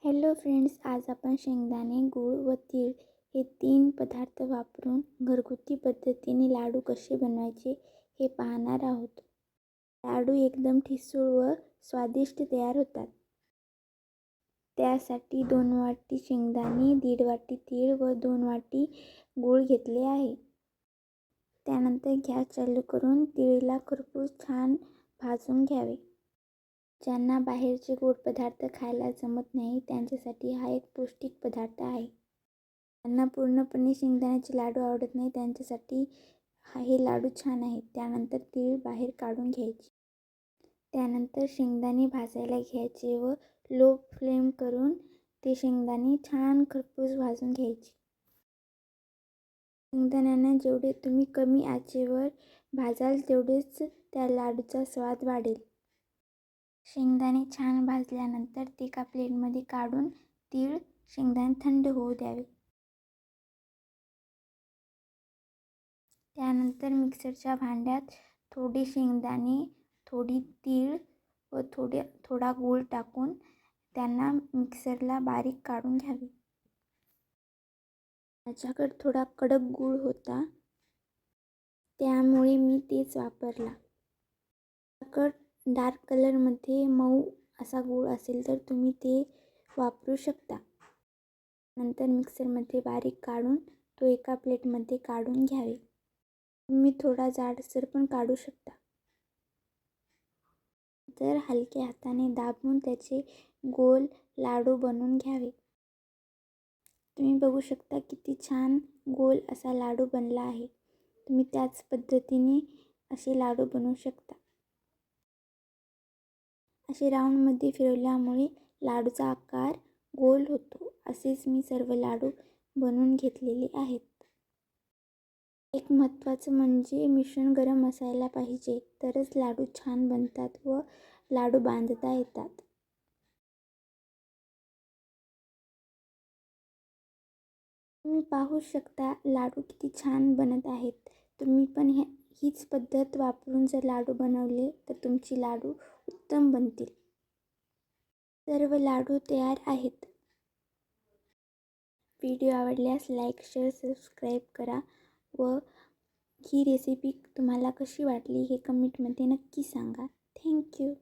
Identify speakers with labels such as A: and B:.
A: Hello friends, आज आपण शेंगदाणे, गूळ व तीळ हे 3 पदार्थ वापरून घरगुती पद्धतीने लाडू कसे बनवायचे हे पाहणार आहोत. लाडू एकदम ठिसूळ व स्वादिष्ट तयार होतात. त्यासाठी 2 वाटी शेंगदाणे, 1.5 वाटी तीळ व 2 वाटी गूळ घेतले आहे. त्यानंतर गॅस चालू करून तीळला खरपूस छान भाजून घ्यावे. ज्यांना बाहेरचे गोड पदार्थ खायला जमत नाही त्यांच्यासाठी हा एक पौष्टिक पदार्थ आहे. ज्यांना पूर्णपणे शेंगदाण्याचे लाडू आवडत नाही त्यांच्यासाठी हे लाडू छान आहेत. त्यानंतर तीळ बाहेर काढून घ्यायचे. त्यानंतर शेंगदाणे भाजायला घ्यायचे व लो फ्लेम करून ते शेंगदाणे छान खरपूस भाजून घ्यायचे. शेंगदाण्यांना जेवढे तुम्ही कमी आचेवर भाजाल तेवढेच त्या लाडूचा स्वाद वाढेल. शेंगदाणे छान भाजल्यानंतर ते एका प्लेटमध्ये काढून तीळ, शेंगदाणे थंड होऊ द्यावे. त्यानंतर मिक्सरच्या भांड्यात थोडे शेंगदाणे, थोडी तीळ व थोडा गूळ टाकून त्यांना मिक्सरला बारीक काढून घ्यावे. माझ्याकडे थोडा कडक गूळ होता त्यामुळे मी तेच वापरला. डार्क कलरमध्ये मऊ असा गूळ असेल तर तुम्ही ते वापरू शकता. नंतर मिक्सरमध्ये बारीक काढून तो एका प्लेटमध्ये काढून घ्यावे. तुम्ही थोडा जाडसर पण काढू शकता. तर हलक्या हाताने दाबून त्याचे गोल लाडू बनवून घ्यावे. तुम्ही बघू शकता किती छान गोल असा लाडू बनला आहे. तुम्ही त्याच पद्धतीने असे लाडू बनवू शकता. असे राऊंडमध्ये फिरवल्यामुळे लाडूचा आकार गोल होतो. असेच मी सर्व लाडू बनवून घेतलेले आहेत. एक महत्त्वाचं म्हणजे मिश्रण गरम असायला पाहिजे, तरच लाडू छान बनतात व लाडू बांधता येतात. तुम्ही पाहू शकता लाडू किती छान बनत आहेत. तुम्ही पण हीच पद्धत वापरून जर लाडू बनवले तर तुमची लाडू उत्तम बनतील. सर्व लाडू तयार आहेत. व्हिडिओ आवडल्यास लाईक, शेअर, सबस्क्राईब करा व ही रेसिपी तुम्हाला कशी वाटली हे कमेंटमध्ये नक्की सांगा. थँक्यू.